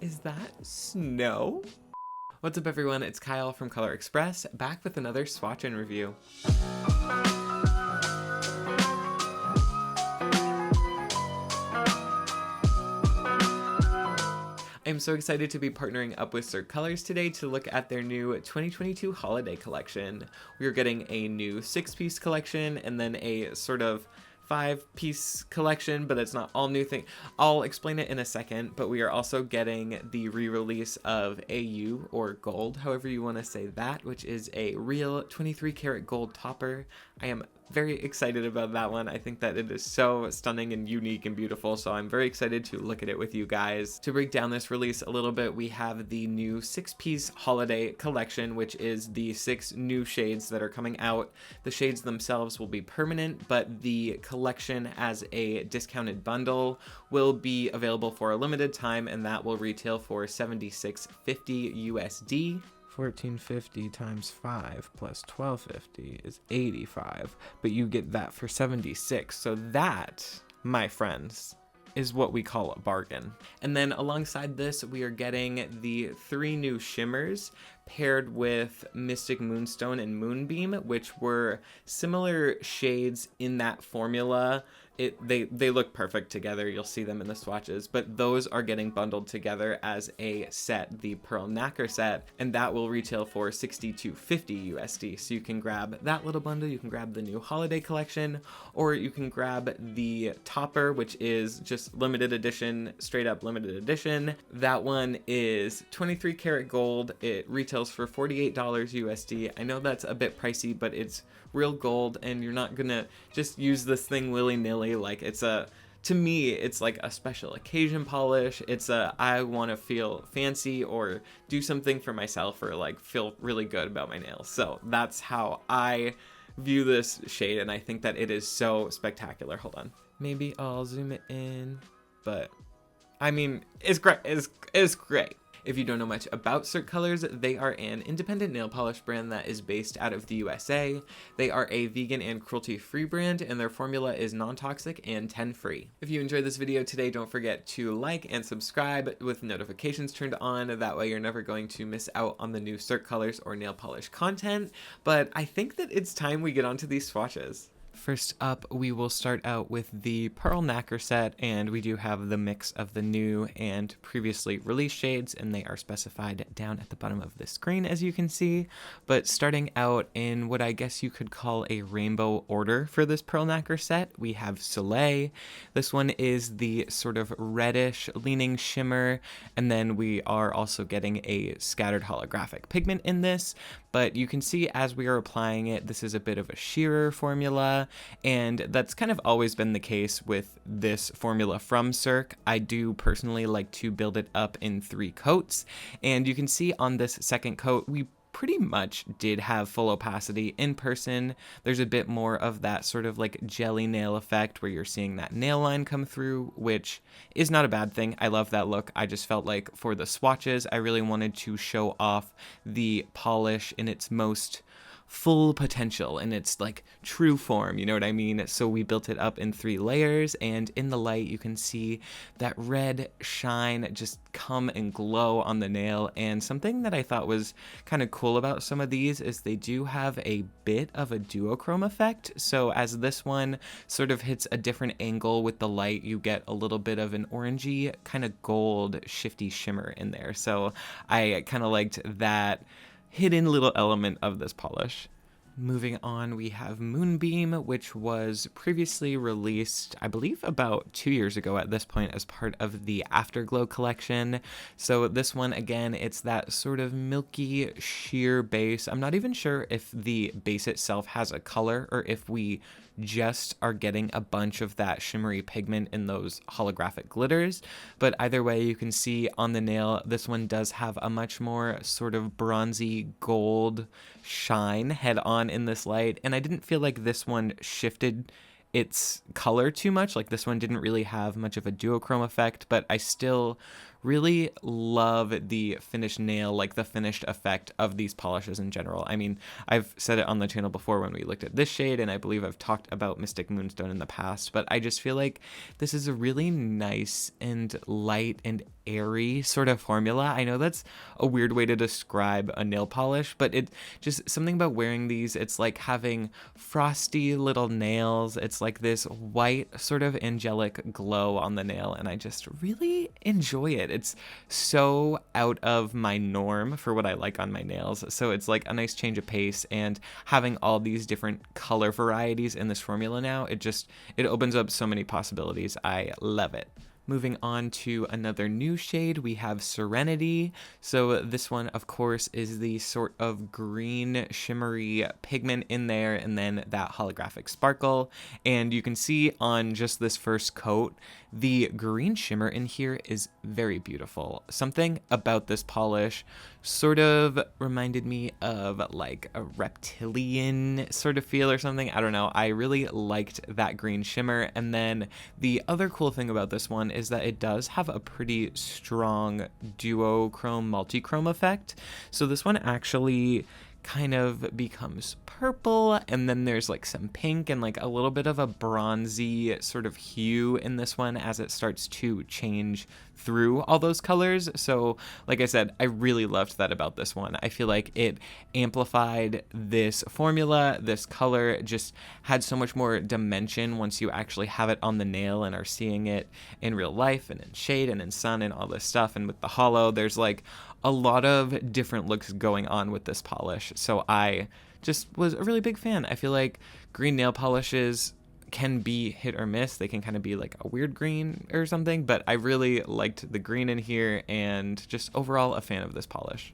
Is that snow? What's up everyone, it's Kyle from Color Express, back with another swatch and review. I'm so excited to be partnering up with Cirque Colors today to look at their new 2022 holiday collection. We are getting a new 6-piece collection and then a sort of 5-piece collection, but it's not all new thing. I'll explain it in a second, but we are also getting the re-release of AU, or gold, however you want to say that, which is a real 23 karat gold topper. I am very excited about that one. I think that it is so stunning and unique and beautiful, so I'm very excited to look at it with you guys. To break down this release a little bit, we have the new 6-piece holiday collection, which is the 6 new shades that are coming out. The shades themselves will be permanent, but the collection as a discounted bundle will be available for a limited time, and that will retail for $76.50 USD. 1450 times 5 plus 1250 is 85, but you get that for 76. So that, my friends, is what we call a bargain. And then alongside this, we are getting the 3 new shimmers paired with Mystic Moonstone and Moonbeam, which were similar shades in that formula. They look perfect together. You'll see them in the swatches, but those are getting bundled together as a set, the Pearl Nacre set, and that will retail for $62.50 USD. So you can grab that little bundle, you can grab the new holiday collection, or you can grab the topper, which is just limited edition, straight up limited edition. That one is 23 karat gold. It retails for $48 USD. I know that's a bit pricey, but it's real gold, and you're not gonna just use this thing willy-nilly. Like, to me, it's like a special occasion polish. It's I want to feel fancy or do something for myself, or like feel really good about my nails. So that's how I view this shade, and I think that it is so spectacular. Hold on, maybe I'll zoom it in, but I mean, it's great. It's great. If you don't know much about Cirque Colors, they are an independent nail polish brand that is based out of the USA. They are a vegan and cruelty-free brand, and their formula is non-toxic and 10-free. If you enjoyed this video today, don't forget to like and subscribe with notifications turned on. That way you're never going to miss out on the new Cirque Colors or nail polish content. But I think that it's time we get onto these swatches. First up, we will start out with the Pearl Nacre set, and we do have the mix of the new and previously released shades, and they are specified down at the bottom of the screen, as you can see. But starting out in what I guess you could call a rainbow order for this Pearl Nacre set, we have Soleil. This one is the sort of reddish leaning shimmer, and then we are also getting a scattered holographic pigment in this. But you can see as we are applying it, this is a bit of a sheerer formula, and that's kind of always been the case with this formula from Cirque. I do personally like to build it up in 3 coats, and you can see on this second coat, we pretty much did have full opacity. In person, there's a bit more of that sort of like jelly nail effect where you're seeing that nail line come through, which is not a bad thing. I love that look. I just felt like for the swatches, I really wanted to show off the polish in its most full potential, in its like true form, you know what I mean? So we built it up in 3 layers, and in the light you can see that red shine just come and glow on the nail. And something that I thought was kind of cool about some of these is they do have a bit of a duochrome effect. So as this one sort of hits a different angle with the light, you get a little bit of an orangey kind of gold shifty shimmer in there. So I kind of liked that hidden little element of this polish. Moving on, we have Moonbeam, which was previously released, I believe, about 2 years ago at this point as part of the Afterglow collection. So this one, again, it's that sort of milky, sheer base. I'm not even sure if the base itself has a color or if we just are getting a bunch of that shimmery pigment in those holographic glitters, but either way, you can see on the nail, this one does have a much more sort of bronzy gold shine head on in this light, and I didn't feel like this one shifted its color too much. Like, this one didn't really have much of a duochrome effect, but I still really love the finished nail, like the finished effect of these polishes in general. I mean, I've said it on the channel before when we looked at this shade, and I believe I've talked about Mystic Moonstone in the past, but I just feel like this is a really nice and light and airy sort of formula. I know that's a weird way to describe a nail polish, but it just something about wearing these, it's like having frosty little nails. It's like this white sort of angelic glow on the nail, and I just really enjoy it. It's so out of my norm for what I like on my nails, so it's like a nice change of pace, and having all these different color varieties in this formula now, it opens up so many possibilities. I love it. Moving on to another new shade, we have Serenity. So this one, of course, is the sort of green shimmery pigment in there, and then that holographic sparkle. And you can see on just this first coat, the green shimmer in here is very beautiful. Something about this polish sort of reminded me of like a reptilian sort of feel or something. I don't know. I really liked that green shimmer. And then the other cool thing about this one is that it does have a pretty strong duochrome multichrome effect. So this one actually kind of becomes purple, and then there's like some pink and like a little bit of a bronzy sort of hue in this one as it starts to change through all those colors. So like I said, I really loved that about this one. I feel like it amplified this formula. This color just had so much more dimension once you actually have it on the nail and are seeing it in real life and in shade and in sun and all this stuff. And with the hollow, there's like a lot of different looks going on with this polish. So I just was a really big fan. I feel like green nail polishes can be hit or miss. They can kind of be like a weird green or something, but I really liked the green in here, and just overall a fan of this polish.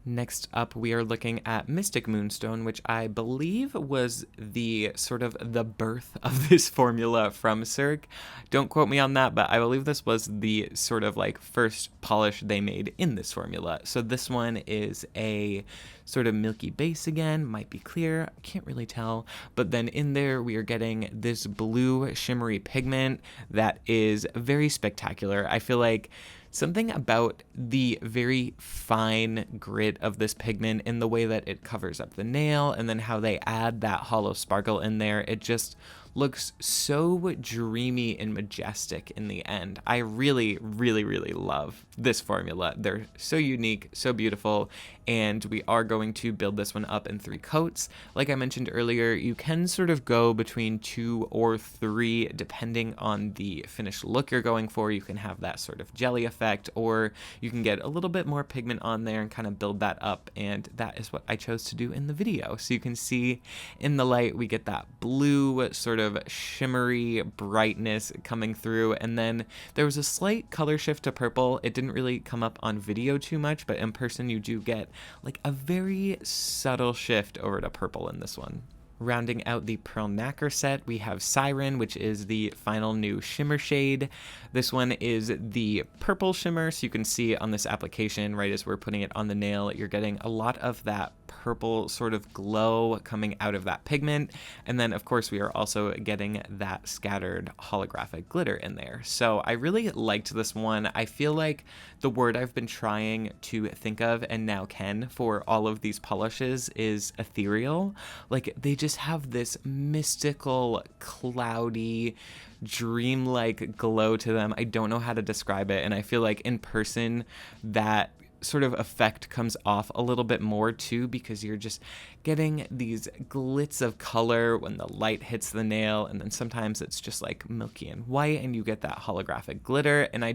Next up, we are looking at Mystic Moonstone, which I believe was the sort of the birth of this formula from Cirque. Don't quote me on that, but I believe this was the sort of like first polish they made in this formula. So this one is a sort of milky base again, might be clear, I can't really tell, but then in there we are getting this blue shimmery pigment that is very spectacular. I feel like something about the very fine grit of this pigment in the way that it covers up the nail, and then how they add that hollow sparkle in there, it just looks so dreamy and majestic in the end. I really, really, really love this formula. They're so unique, so beautiful, and we are going to build this one up in 3 coats. Like I mentioned earlier, you can sort of go between 2 or 3 depending on the finished look you're going for. You can have that sort of jelly effect, or you can get a little bit more pigment on there and kind of build that up, and that is what I chose to do in the video. So you can see in the light we get that blue sort of shimmery brightness coming through, and then there was a slight color shift to purple. It didn't really come up on video too much, but in person you do get like a very subtle shift over to purple in this one. Rounding out the Pearl Nacre set, we have Siren, which is the final new shimmer shade. This one is the purple shimmer, so you can see on this application, right as we're putting it on the nail, you're getting a lot of that purple sort of glow coming out of that pigment. And then of course we are also getting that scattered holographic glitter in there. So I really liked this one. I feel like the word I've been trying to think of, and now can, for all of these polishes is ethereal. Like they just have this mystical, cloudy, dreamlike glow to them. I don't know how to describe it, and I feel like in person that sort of effect comes off a little bit more too, because you're just getting these glits of color when the light hits the nail, and then sometimes it's just like milky and white and you get that holographic glitter. And I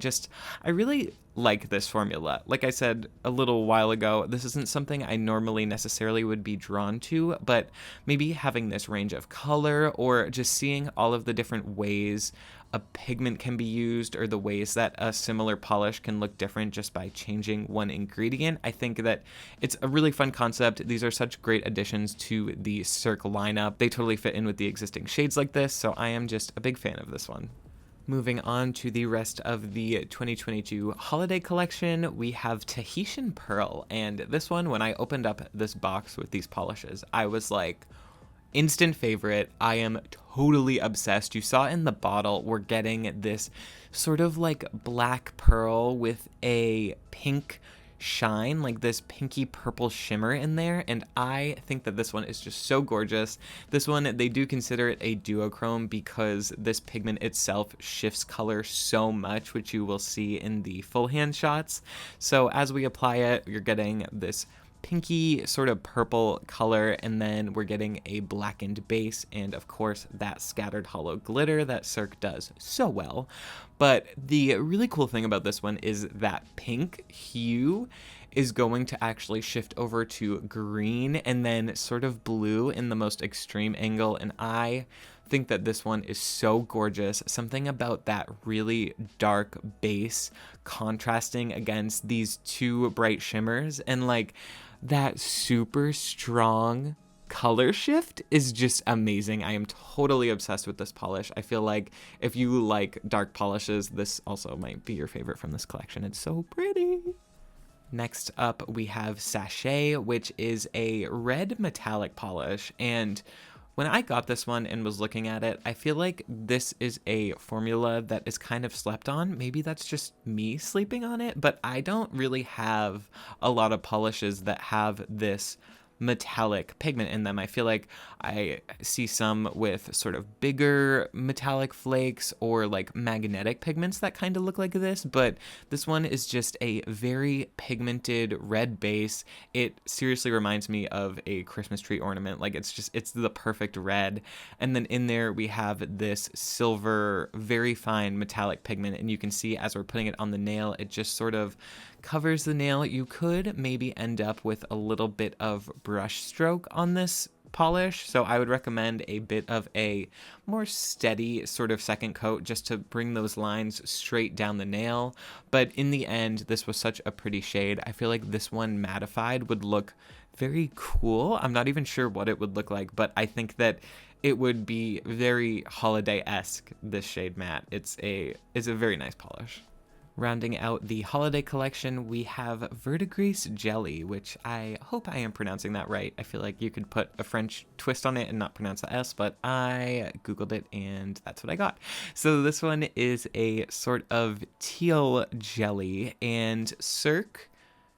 really like this formula. Like I said a little while ago, this isn't something I normally necessarily would be drawn to, but maybe having this range of color, or just seeing all of the different ways a pigment can be used, or the ways that a similar polish can look different just by changing one ingredient. I think that it's a really fun concept. These are such great additions to the Cirque lineup. They totally fit in with the existing shades like this, so I am just a big fan of this one. Moving on to the rest of the 2022 holiday collection, we have Tahitian Pearl, and this one, when I opened up this box with these polishes, I was like, Instant favorite. I am totally obsessed. You saw in the bottle, we're getting this sort of like black pearl with a pink shine, like this pinky purple shimmer in there, and I think that this one is just so gorgeous. This one, they do consider it a duochrome because this pigment itself shifts color so much, which you will see in the full hand shots. So as we apply it, you're getting this pinky sort of purple color, and then we're getting a blackened base, and of course that scattered hollow glitter that Cirque does so well. But the really cool thing about this one is that pink hue is going to actually shift over to green and then sort of blue in the most extreme angle, and I think that this one is so gorgeous. Something about that really dark base contrasting against these two bright shimmers, and like that super strong color shift is just amazing. I am totally obsessed with this polish. I feel like if you like dark polishes, this also might be your favorite from this collection. It's so pretty. Next up, we have Sashay, which is a red metallic polish, and when I got this one and was looking at it, I feel like this is a formula that is kind of slept on. Maybe that's just me sleeping on it, but I don't really have a lot of polishes that have this metallic pigment in them. I feel like I see some with sort of bigger metallic flakes or like magnetic pigments that kind of look like this, but this one is just a very pigmented red base. It seriously reminds me of a Christmas tree ornament. Like it's the perfect red. And then in there we have this silver, very fine metallic pigment, and you can see as we're putting it on the nail, it just sort of covers the nail. You could maybe end up with a little bit of brush stroke on this polish, so I would recommend a bit of a more steady sort of second coat just to bring those lines straight down the nail. But in the end, this was such a pretty shade. I feel like this one mattified would look very cool. I'm not even sure what it would look like, but I think that it would be very holiday-esque, this shade matte. It's a very nice polish. Rounding out the holiday collection, we have Verdigris Jelly, which I hope I am pronouncing that right. I feel like you could put a French twist on it and not pronounce the S, but I Googled it and that's what I got. So this one is a sort of teal jelly, and Cirque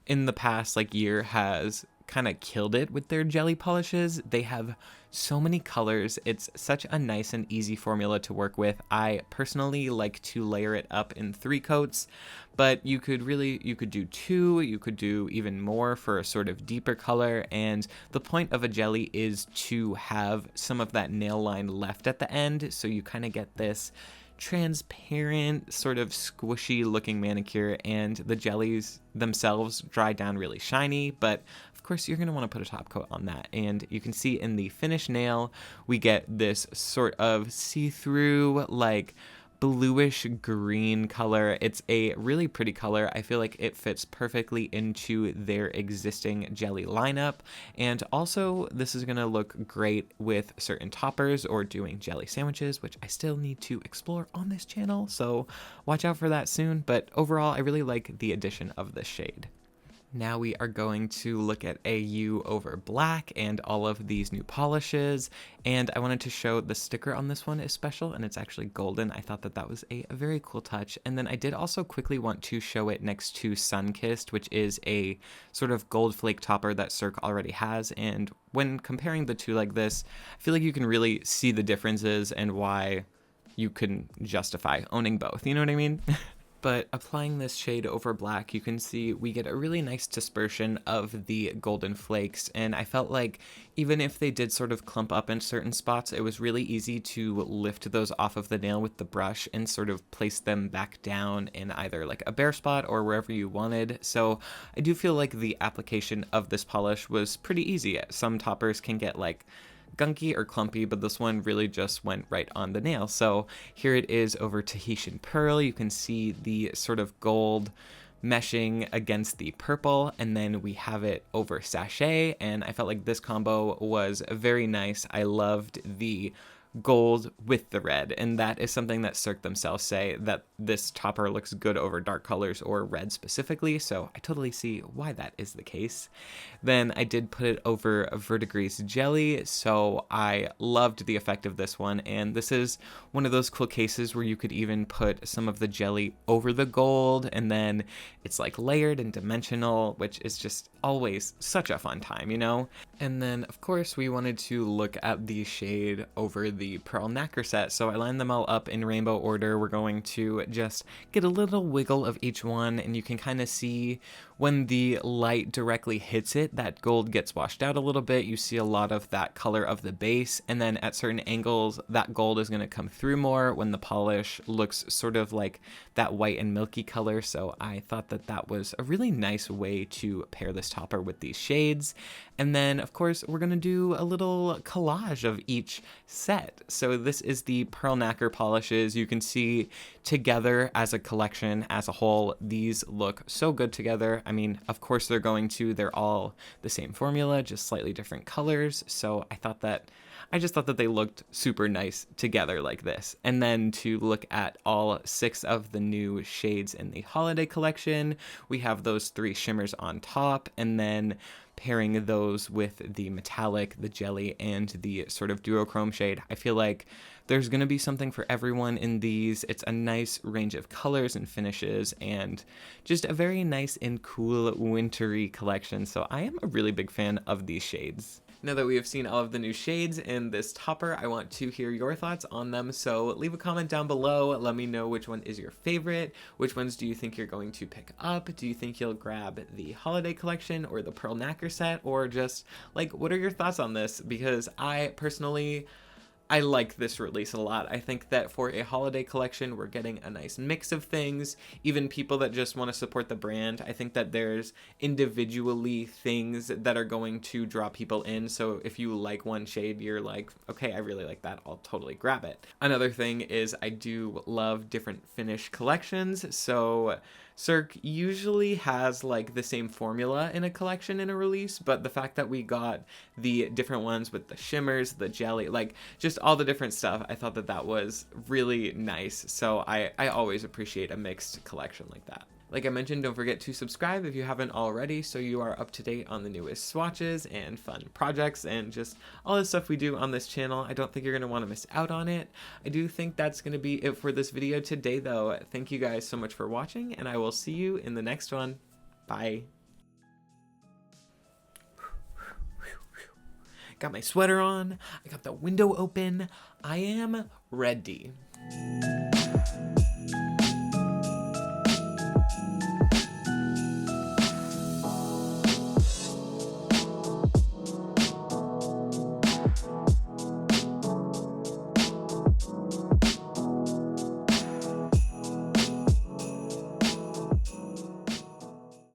in the past year has kind of killed it with their jelly polishes. They have so many colors. It's such a nice and easy formula to work with. I personally like to layer it up in 3 coats, but you could do 2, you could do even more for a sort of deeper color, and the point of a jelly is to have some of that nail line left at the end, so you kind of get this transparent, sort of squishy looking manicure, and the jellies themselves dry down really shiny, but of course you're going to want to put a top coat on that. And you can see in the finished nail, we get this sort of see-through, bluish green color. It's a really pretty color. I feel like it fits perfectly into their existing jelly lineup. And also, this is going to look great with certain toppers or doing jelly sandwiches, which I still need to explore on this channel, so watch out for that soon. But overall, I really like the addition of this shade. Now we are going to look at AU over black and all of these new polishes, and I wanted to show the sticker on this one is special, and it's actually golden. I thought that that was a very cool touch. And then I did also quickly want to show it next to Sunkissed, which is a sort of gold flake topper that Cirque already has, and when comparing the two like this, I feel like you can really see the differences and why you can justify owning both, you know what I mean? But applying this shade over black, you can see we get a really nice dispersion of the golden flakes, and I felt like even if they did sort of clump up in certain spots, it was really easy to lift those off of the nail with the brush and sort of place them back down in either a bare spot or wherever you wanted. So I do feel like the application of this polish was pretty easy. Some toppers can get gunky or clumpy, but this one really just went right on the nail. So here it is over Tahitian Pearl. You can see the sort of gold meshing against the purple, and then we have it over Sashay, and I felt like this combo was very nice. I loved the gold with the red, and that is something that Cirque themselves say that this topper looks good over dark colors or red specifically, so I totally see why that is the case. Then I did put it over a Verdigris Jelly, so I loved the effect of this one, and this is one of those cool cases where you could even put some of the jelly over the gold, and then it's like layered and dimensional, which is just always such a fun time, you know? And then, of course, we wanted to look at the shade over the Pearl Nacre set, so I lined them all up in rainbow order. We're going to just get a little wiggle of each one, and you can kind of see when the light directly hits it, that gold gets washed out a little bit. You see a lot of that color of the base, and then at certain angles, that gold is going to come through more when the polish looks sort of like that white and milky color, so I thought that that was a really nice way to pair this topper with these shades. And then, of course, we're going to do a little collage of each set. So this is the Pearl Nacre polishes. You can see together as a collection, as a whole, these look so good together. I mean, of course they're all the same formula, just slightly different colors. So I just thought that they looked super nice together like this. And then to look at all 6 of the new shades in the holiday collection, we have those 3 shimmers on top, and then pairing those with the metallic, the jelly, and the sort of duochrome shade. I feel like there's going to be something for everyone in these. It's a nice range of colors and finishes, and just a very nice and cool wintry collection. So I am a really big fan of these shades. Now that we have seen all of the new shades in this topper, I want to hear your thoughts on them, so leave a comment down below. Let me know which one is your favorite. Which ones do you think you're going to pick up? Do you think you'll grab the holiday collection or the Pearl Nacre set? Or just, like, what are your thoughts on this? Because I personally, I like this release a lot. I think that for a holiday collection, we're getting a nice mix of things. Even people that just want to support the brand, I think that there's individually things that are going to draw people in. So if you like one shade, you're like, okay, I really like that, I'll totally grab it. Another thing is I do love different finish collections. So Cirque usually has like the same formula in a collection in a release, but the fact that we got the different ones with the shimmers, the jelly, like just all the different stuff, I thought that that was really nice. So I always appreciate a mixed collection like that. Like I mentioned, don't forget to subscribe if you haven't already, so you are up to date on the newest swatches and fun projects and just all the stuff we do on this channel. I don't think you're going to want to miss out on it. I do think that's going to be it for this video today, though. Thank you guys so much for watching, and I will see you in the next one. Bye. Got my sweater on. I got the window open. I am ready.